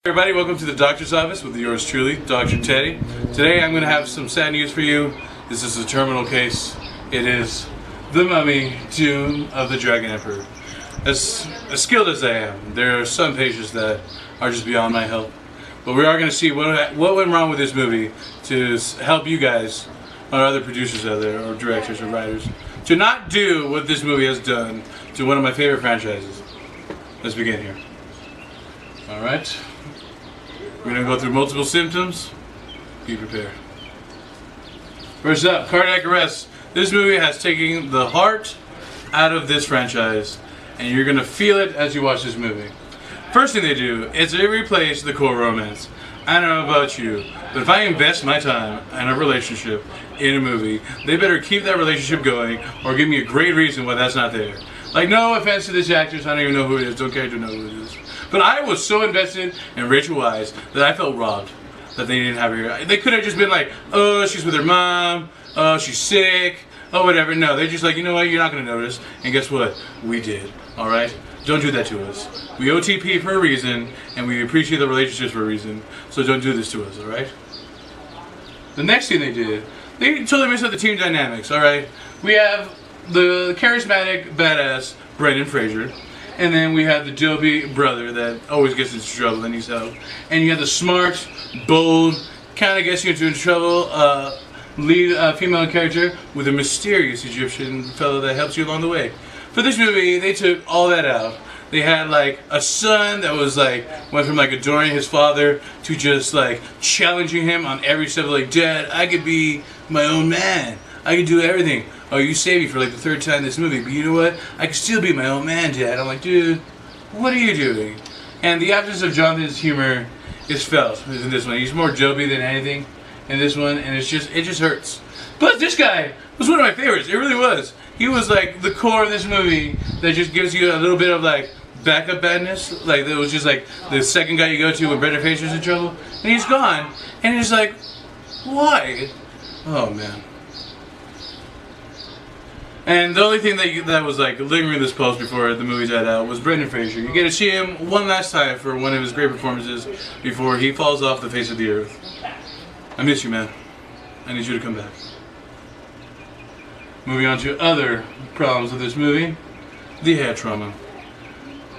Everybody, welcome to the doctor's office with yours truly, Dr. Teddy. Today I'm going to have some sad news for you. This is a terminal case. It is The Mummy, Tomb of the Dragon Emperor. As skilled as I am, there are some patients that are just beyond my help. But we are going to see what went wrong with this movie to help you guys, or other producers out there, or directors, or writers, to not do what this movie has done to one of my favorite franchises. Let's begin here. Alright. We're going to go through multiple symptoms. Be prepared. First up, cardiac arrest. This movie has taken the heart out of this franchise, and you're going to feel it as you watch this movie. First thing they do is they replace the core romance. I don't know about you, but if I invest my time in a relationship in a movie, they better keep that relationship going or give me a great reason why that's not there. Like, no offense to this actress, I don't even know who it is, don't care to know who it is. But I was so invested in Rachel Weisz that I felt robbed that they didn't have her here. They could have just been like, oh, she's with her mom, oh, she's sick, oh, whatever. No, they're just like, you know what, you're not going to notice. And guess what? We did, alright? Don't do that to us. We OTP for a reason, and we appreciate the relationships for a reason, so don't do this to us, alright? The next thing they did, they totally messed up the team dynamics, alright? We have the charismatic, badass Brendan Fraser. And then we have the dopey brother that always gets into trouble and needs help. And you have the smart, bold, kind of gets you into trouble lead female character with a mysterious Egyptian fellow that helps you along the way. For this movie, they took all that out. They had like a son that was like, went from like adoring his father to just like challenging him on every step, like, Dad, I could be my own man. I could do everything. Oh, you saved me for like the third time in this movie, but you know what? I can still be my own man, Dad. I'm like, dude, what are you doing? And the absence of Jonathan's humor is felt in this one. He's more dopey than anything in this one, and it just hurts. But this guy was one of my favorites. It really was. He was like the core of this movie that just gives you a little bit of like backup badness. Like, it was just like the second guy you go to when Brendan Fraser's in trouble, and he's gone, and he's like, why? Oh man. And the only thing that was like lingering this post before the movie died out was Brendan Fraser. You get to see him one last time for one of his great performances before he falls off the face of the earth. I miss you, man. I need you to come back. Moving on to other problems with this movie. The head trauma.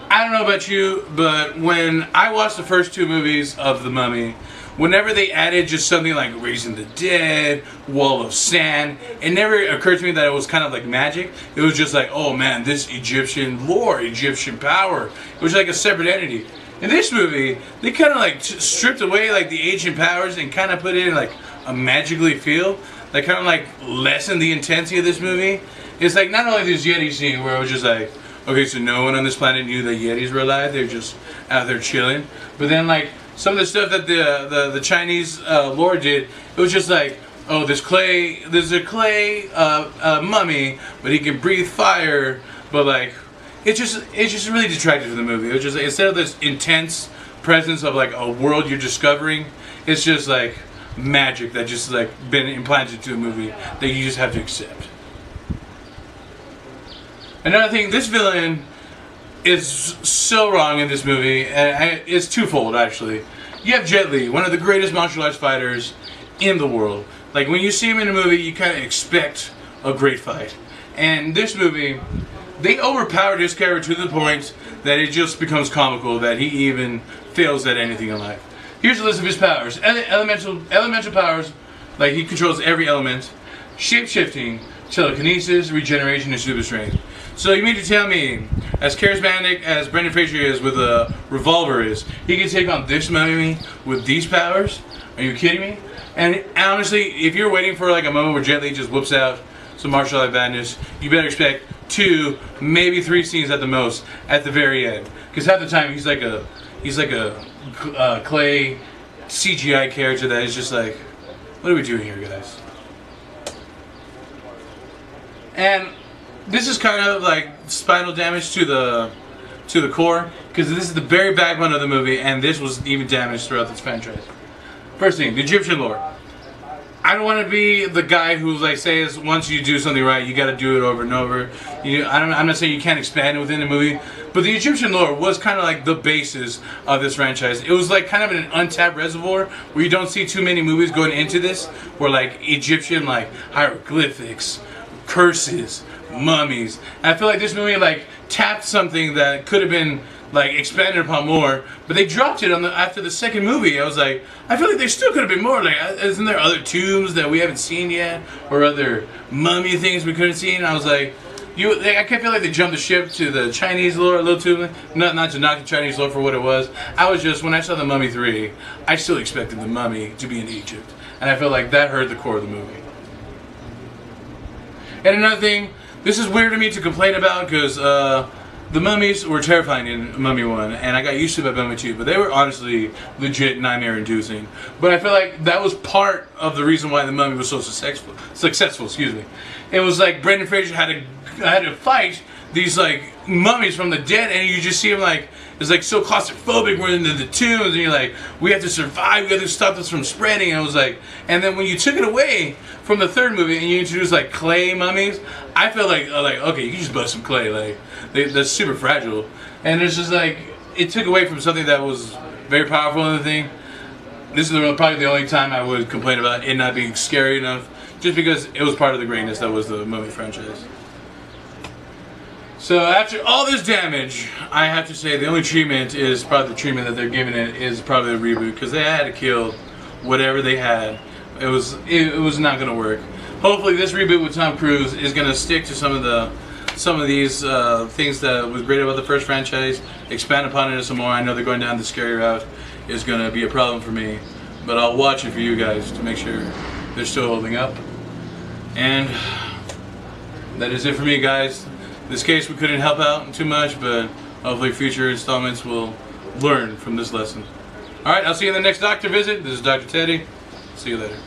I don't know about you, but when I watched the first two movies of The Mummy, whenever they added just something like Raising the Dead, Wall of Sand, it never occurred to me that it was kind of like magic. It was just like, oh man, this Egyptian lore, Egyptian power. It was like a separate entity. In this movie, they kind of like stripped away like the ancient powers and kind of put it in like a magically feel. That kind of like lessened the intensity of this movie. It's like not only this Yeti scene where it was just like, okay, so no one on this planet knew that Yetis were alive. They're just out there chilling. But then like some of the stuff that the Chinese lore did, it was just like, oh, there's a clay mummy, but he can breathe fire. But like, it just really detracted from the movie. It was just like, instead of this intense presence of like a world you're discovering, it's just like magic that just like been implanted to the movie that you just have to accept. Another thing, this villain is so wrong in this movie, and it's twofold actually. You have Jet Li, one of the greatest martial arts fighters in the world. Like, when you see him in a movie, you kind of expect a great fight. And this movie, they overpowered his character to the point that it just becomes comical that he even fails at anything in life. Here's a list of his powers. Elemental powers, like he controls every element. Shape-shifting, telekinesis, regeneration, and super strength. So you mean to tell me, as charismatic as Brendan Fraser is with a revolver is, he can take on this mummy with these powers? Are you kidding me? And honestly, if you're waiting for like a moment where Jet Li just whips out some martial art madness, you better expect 2, maybe 3 scenes at the most at the very end. Because half the time he's like a clay CGI character that is just like, what are we doing here, guys? And this is kind of like spinal damage to the core, because this is the very backbone of the movie, and this was even damaged throughout this franchise. First thing, the Egyptian lore. I don't want to be the guy who like says once you do something right, you got to do it over and over. I'm not saying you can't expand it within the movie, But the Egyptian lore was kind of like the basis of this franchise. It was like kind of an untapped reservoir where you don't see too many movies going into this, where like Egyptian like hieroglyphics, curses, mummies. And I feel like this movie like tapped something that could have been like expanded upon more, but they dropped it on after the second movie. I was like, I feel like there still could have been more. Like, isn't there other tombs that we haven't seen yet, or other mummy things we couldn't see? And I was like, I can't feel like they jumped the ship to the Chinese lore a little too. Not to knock the Chinese lore for what it was. I was just, when I saw The Mummy 3, I still expected the mummy to be in Egypt, and I feel like that hurt the core of the movie. And another thing, this is weird to me to complain about because the mummies were terrifying in Mummy 1, and I got used to it by Mummy 2, but they were honestly legit nightmare-inducing. But I feel like that was part of the reason why the Mummy was so successful. Excuse me. It was like Brendan Fraser had to fight these like mummies from the dead, and you just see him like it's like so claustrophobic. We're into the tombs, and you're like, we have to survive. We have to stop this from spreading. And I was like, and then when you took it away from the third movie and you introduced like clay mummies, I felt like okay, you can just bust some clay. Like they're super fragile, and it's just like it took away from something that was very powerful in the thing. This is probably the only time I would complain about it not being scary enough, just because it was part of the greatness that was the Mummy franchise. So after all this damage, I have to say the only treatment is probably the treatment that they're giving it is probably the reboot, because they had to kill whatever they had. It was not going to work. Hopefully this reboot with Tom Cruise is going to stick to some of these things that was great about the first franchise, expand upon it some more. I know they're going down the scary route is going to be a problem for me, but I'll watch it for you guys to make sure they're still holding up. And that is it for me, guys. This case we couldn't help out too much, but hopefully future installments will learn from this lesson. Alright, I'll see you in the next doctor visit. This is Dr. Teddy. See you later.